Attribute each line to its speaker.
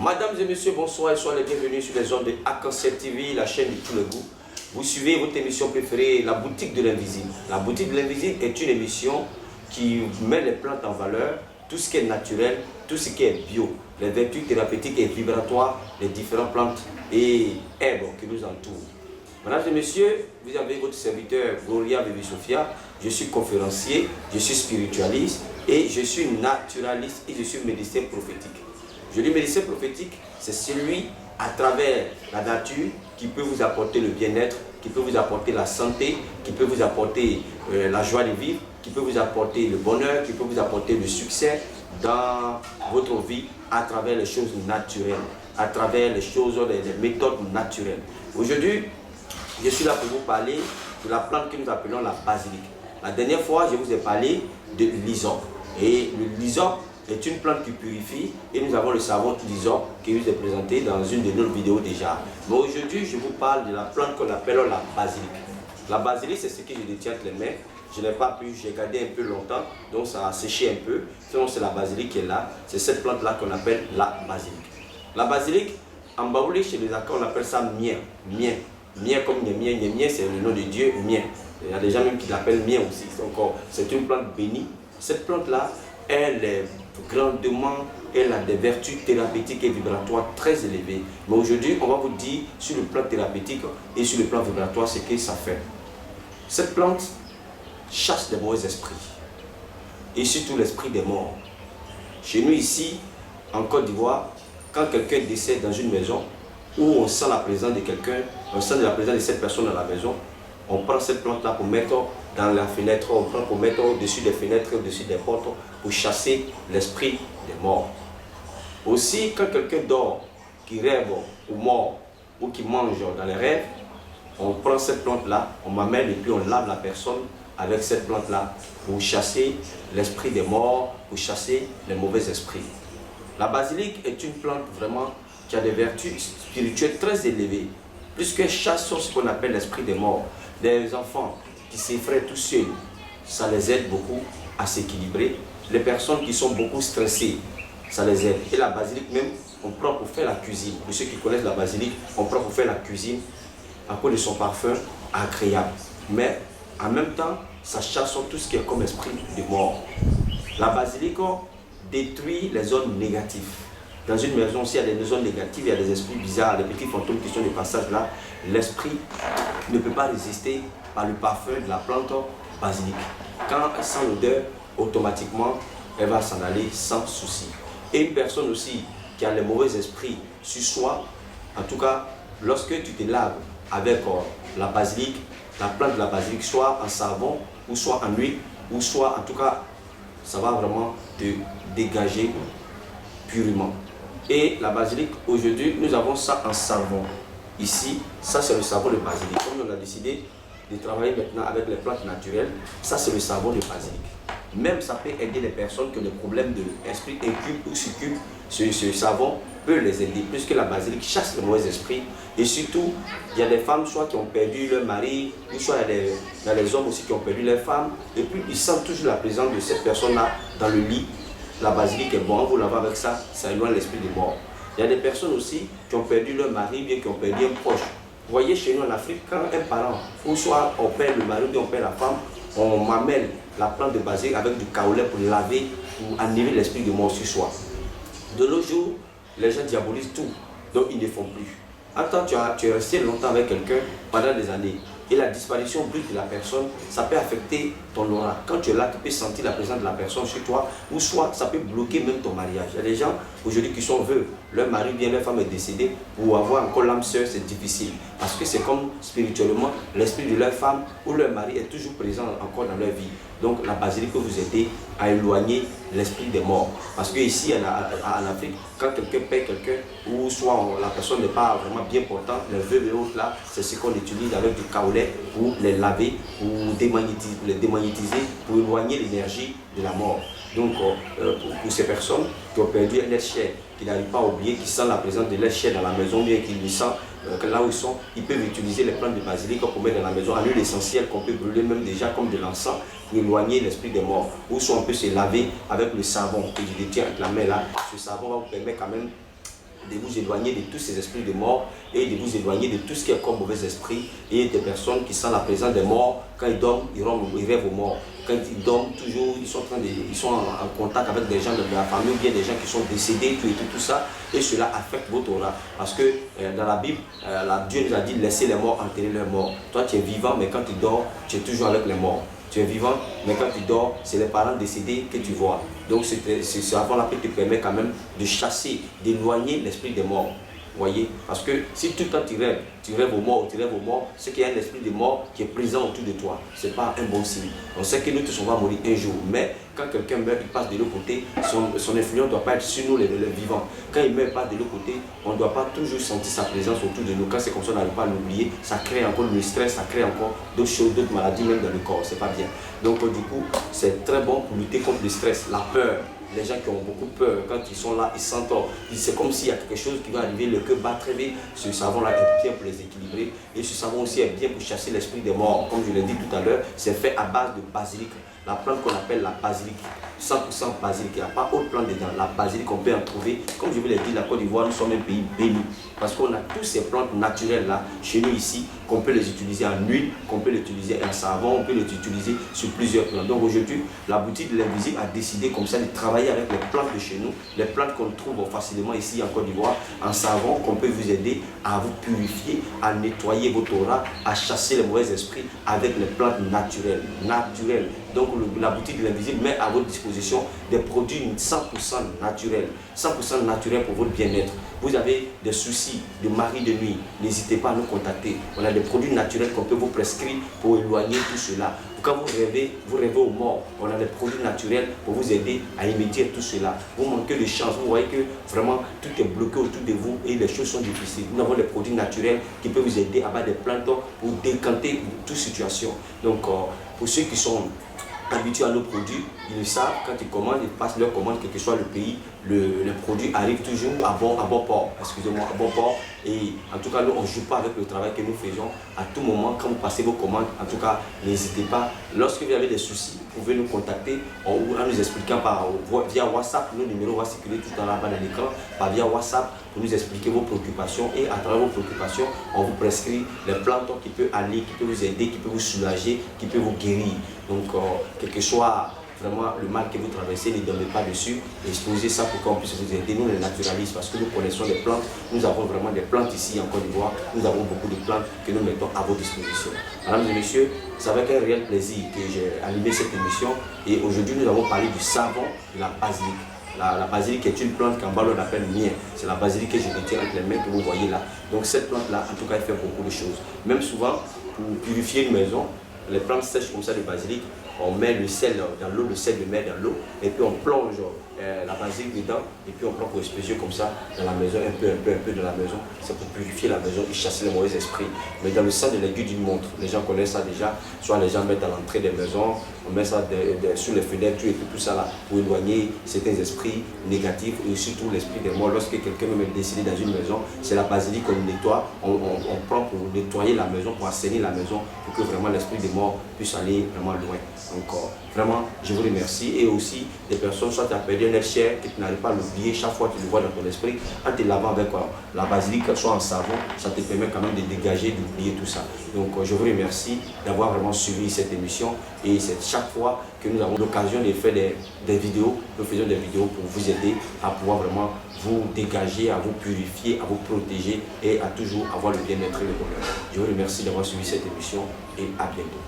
Speaker 1: Mesdames et messieurs, bonsoir et soyez les bienvenus sur les ondes de Arc-en-Ciel TV, la chaîne de tous les goûts. Vous suivez votre émission préférée, La Boutique de l'Invisible. La Boutique de l'Invisible est une émission qui met les plantes en valeur, tout ce qui est naturel, tout ce qui est bio, les vertus thérapeutiques et vibratoires des différentes plantes et herbes qui nous entourent. Mesdames et messieurs, vous avez votre serviteur Gloria Bébé Sophia. Je suis conférencier, je suis spiritualiste et je suis naturaliste et je suis médecin prophétique. Je dis médecin prophétique, c'est celui à travers la nature qui peut vous apporter le bien-être, qui peut vous apporter la santé, qui peut vous apporter la joie de vivre, qui peut vous apporter le bonheur, qui peut vous apporter le succès dans votre vie à travers les choses naturelles, à travers les choses, les méthodes naturelles. Aujourd'hui, je suis là pour vous parler de la plante que nous appelons la basilic. La dernière fois, je vous ai parlé de l'hysope. Et le l'hysope est une plante qui purifie et nous avons le savon l'hysope qui vous est présenté dans une de nos vidéos déjà. Mais aujourd'hui, je vous parle de la plante qu'on appelle la basilic. La basilic, c'est ce que je détiens entre les mains. Je n'ai pas pu, j'ai gardé un peu longtemps, donc ça a séché un peu. Sinon, c'est la basilic qui est là. C'est cette plante-là qu'on appelle la basilic. La basilic, en baoulé, chez les Akans, on appelle ça mien. Mien. Mien comme mien, c'est le nom de Dieu, mien. Il y a des gens même qui l'appellent mien aussi. C'est une plante bénie. Cette plante-là, elle est grandement, elle a des vertus thérapeutiques et vibratoires très élevées. Mais aujourd'hui, on va vous dire sur le plan thérapeutique et sur le plan vibratoire ce que ça fait. Cette plante chasse les mauvais esprits et surtout l'esprit des morts. Chez nous ici, en Côte d'Ivoire, quand quelqu'un décède dans une maison, où on sent la présence de quelqu'un, on sent la présence de cette personne dans la maison, on prend cette plante-là pour mettre dans la fenêtre, on prend pour mettre au-dessus des fenêtres, au-dessus des portes, pour chasser l'esprit des morts. Aussi, quand quelqu'un dort, qui rêve ou mort, ou qui mange dans les rêves, on prend cette plante-là, on m'amène et puis on lave la personne avec cette plante-là pour chasser l'esprit des morts, pour chasser les mauvais esprits. La basilic est une plante vraiment qui a des vertus spirituelles très élevées, puisqu'elle chasse ce qu'on appelle l'esprit des morts. Des enfants qui s'effraient tout seuls, ça les aide beaucoup à s'équilibrer. Les personnes qui sont beaucoup stressées, ça les aide. Et la basilic même, on prend pour faire la cuisine. Pour ceux qui connaissent la basilic, on prend pour faire la cuisine à cause de son parfum agréable. Mais en même temps, ça chasse tout ce qui est comme esprit de mort. La basilic détruit les zones négatives. Dans une maison, s'il y a des zones négatives, il y a des esprits bizarres, des petits fantômes qui sont de passage là, l'esprit ne peut pas résister par le parfum de la plante basilic. Quand elle sent l'odeur, automatiquement, elle va s'en aller sans souci. Et une personne aussi qui a les mauvais esprits sur soi, en tout cas, lorsque tu te laves avec la basilic, la plante de la basilic, soit en savon, ou soit en huile, ou soit en tout cas, ça va vraiment te dégager purement. Et la basilic, aujourd'hui, nous avons ça en savon. Ici, ça c'est le savon de basilic. Comme on a décidé de travailler maintenant avec les plantes naturelles, ça c'est le savon de basilic. Même ça peut aider les personnes qui ont des problèmes d'esprit incube ou succube. Ce savon peut les aider, puisque la basilic chasse les mauvais esprits. Et surtout, il y a des femmes soit qui ont perdu leur mari, ou soit il y a des hommes aussi qui ont perdu leur femme. Et puis ils sentent toujours la présence de cette personne-là dans le lit. La basilic est bon, vous l'avez avec ça, ça éloigne l'esprit de mort. Il y a des personnes aussi qui ont perdu leur mari, bien qui ont perdu un proche. Vous voyez, chez nous en Afrique, quand un parent, ou soit on perd le mari, ou bien on perd la femme, on m'amène la plante de basilic avec du kaolin pour laver, pour enlever l'esprit de mort sur soi. De nos jours, les gens diabolisent tout, donc ils ne font plus. Attends, tu es resté longtemps avec quelqu'un pendant des années. Et la disparition brute de la personne, ça peut affecter ton aura. Quand tu es là, tu peux sentir la présence de la personne chez toi, ou soit ça peut bloquer même ton mariage. Il y a des gens aujourd'hui qui sont veuves, leur mari bien, leur femme est décédée, pour avoir encore l'âme sœur, c'est difficile. Parce que c'est comme spirituellement, l'esprit de leur femme ou leur mari est toujours présent encore dans leur vie. Donc la basilic peut vous aider à éloigner l'esprit des morts. Parce que ici en Afrique, quand quelqu'un perd quelqu'un, ou soit la personne n'est pas vraiment bien portante, les veuves et autres là, c'est ce qu'on utilise avec du kaolin pour les laver, pour les démagnétiser, pour éloigner l'énergie de la mort. Donc pour ces personnes qui ont perdu un être cher, qui n'arrivent pas à oublier, qui sentent la présence de l'être cher dans la maison, bien qu'ils le sentent, que là où ils sont, ils peuvent utiliser les plantes de basilic pour mettre dans la maison, en huile essentielle qu'on peut brûler même déjà comme de l'encens pour éloigner l'esprit des morts. Ou soit on peut se laver avec le savon que je détiens avec la main là. Ce savon va vous permettre quand même de vous éloigner de tous ces esprits de mort et de vous éloigner de tout ce qui est comme mauvais esprit et des personnes qui sentent la présence des morts. Quand ils dorment, ils rêvent aux morts. Quand ils dorment, toujours, ils sont en contact avec des gens de la famille ou bien des gens qui sont décédés, tout ça. Et cela affecte votre aura. Parce que dans la Bible, Dieu nous a dit laissez les morts enterrer leurs morts. Toi, tu es vivant, mais quand tu dors, tu es toujours avec les morts. Tu es vivant, mais quand tu dors, c'est les parents décédés que tu vois. Donc, c'est avant-là qui te permet quand même de chasser, d'éloigner l'esprit des morts. Vous voyez? Parce que si tout le temps tu rêves aux morts, c'est qu'il y a un esprit de mort qui est présent autour de toi. Ce n'est pas un bon signe. On sait que nous tous, on va mourir un jour. Mais quand quelqu'un meurt, il passe de l'autre côté, son influence ne doit pas être sur nous, les vivants. Quand il meurt, il passe de l'autre côté, on ne doit pas toujours sentir sa présence autour de nous. Quand c'est comme ça, on n'arrive pas à l'oublier. Ça crée encore le stress, ça crée encore d'autres choses, d'autres maladies, même dans le corps. C'est pas bien. Donc, du coup, c'est très bon pour lutter contre le stress, la peur. Les gens qui ont beaucoup peur, quand ils sont là, ils sentent, c'est comme s'il y a quelque chose qui va arriver, le cœur bat très vite. Ce savon-là est bien pour les équilibrer. Et ce savon aussi est bien pour chasser l'esprit des morts. Comme je l'ai dit tout à l'heure, c'est fait à base de basilic. La plante qu'on appelle la basilic, 100% basilic, il n'y a pas autre plante dedans. La basilic, on peut en trouver. Comme je vous l'ai dit, la Côte d'Ivoire, nous sommes un pays béni. Parce qu'on a tous ces plantes naturelles là, chez nous ici, qu'on peut les utiliser en huile, qu'on peut les utiliser en savon, on peut les utiliser sur plusieurs plantes. Donc aujourd'hui, la boutique de l'invisible a décidé comme ça de travailler avec les plantes de chez nous, les plantes qu'on trouve facilement ici en Côte d'Ivoire, en savon, qu'on peut vous aider à vous purifier, à nettoyer votre aura, à chasser les mauvais esprits avec les plantes naturelles. Donc la boutique de l'invisible met à votre disposition des produits 100% naturels, 100% naturels pour votre bien-être. Vous avez des soucis de mari de nuit, n'hésitez pas à nous contacter. On a des produits naturels qu'on peut vous prescrire pour éloigner tout cela. Quand vous rêvez aux morts. On a des produits naturels pour vous aider à immédier tout cela. Vous manquez de chance, vous voyez que vraiment tout est bloqué autour de vous et les choses sont difficiles. Nous avons des produits naturels qui peuvent vous aider à battre des plantes pour décanter toute situation. Donc pour ceux qui sont habitués à nos produits, ils le savent, quand ils commandent, ils passent leur commande, quel que soit le pays, le produit arrive toujours à bon port, excusez-moi, à bon port. Et en tout cas, nous, on ne joue pas avec le travail que nous faisons. À tout moment, quand vous passez vos commandes, en tout cas, n'hésitez pas. Lorsque vous avez des soucis, vous pouvez nous contacter en nous expliquant via WhatsApp. Nos numéros vont circuler tout en là-bas dans l'écran, via WhatsApp, pour nous expliquer vos préoccupations. Et à travers vos préoccupations, on vous prescrit les plantes qui peuvent aller, qui peuvent vous aider, qui peuvent vous soulager, qui peuvent vous guérir. Donc, quel que soit vraiment le mal que vous traversez, ne dormez pas dessus, exposez ça pour qu'on puisse vous aider. Nous, les naturalistes, parce que nous connaissons les plantes, nous avons vraiment des plantes ici en Côte d'Ivoire, nous avons beaucoup de plantes que nous mettons à votre disposition. Mesdames et messieurs, c'est avec un réel plaisir que j'ai animé cette émission et aujourd'hui nous avons parlé du savon de la basilic. La basilic est une plante qu'en bas on appelle mien. C'est la basilic que je retiens entre les mains que vous voyez là. Donc cette plante-là, en tout cas, elle fait beaucoup de choses. Même souvent, pour purifier une maison, les plantes sèches comme ça de basilic, on met le sel dans l'eau, le sel de mer dans l'eau, et puis on plonge la basilic dedans, et puis on prend pour espécieux comme ça dans la maison, un peu de la maison. C'est pour purifier la maison et chasser les mauvais esprits. Mais dans le sang de l'aiguille d'une montre, les gens connaissent ça déjà. Soit les gens mettent à l'entrée des maisons, on met ça sur les fenêtres, et tout ça là, pour éloigner certains esprits négatifs et surtout l'esprit des morts. Lorsque quelqu'un même est décédé dans une maison, c'est la basilic qu'on nettoie, on prend pour nettoyer la maison, pour assainir la maison, pour que vraiment l'esprit des morts puisse aller vraiment loin. Donc vraiment, je vous remercie. Et aussi, des personnes, soit tu as perdu un être cher, que tu n'arrives pas à l'oublier, chaque fois que tu le vois dans ton esprit, en te lavant avec la basilic, soit en savon, ça te permet quand même de dégager, d'oublier tout ça. Donc je vous remercie d'avoir vraiment suivi cette émission. Et c'est chaque fois que nous avons l'occasion de faire des vidéos, nous faisons des vidéos pour vous aider à pouvoir vraiment vous dégager, à vous purifier, à vous protéger et à toujours avoir le bien-être et le bonheur. Je vous remercie d'avoir suivi cette émission et à bientôt.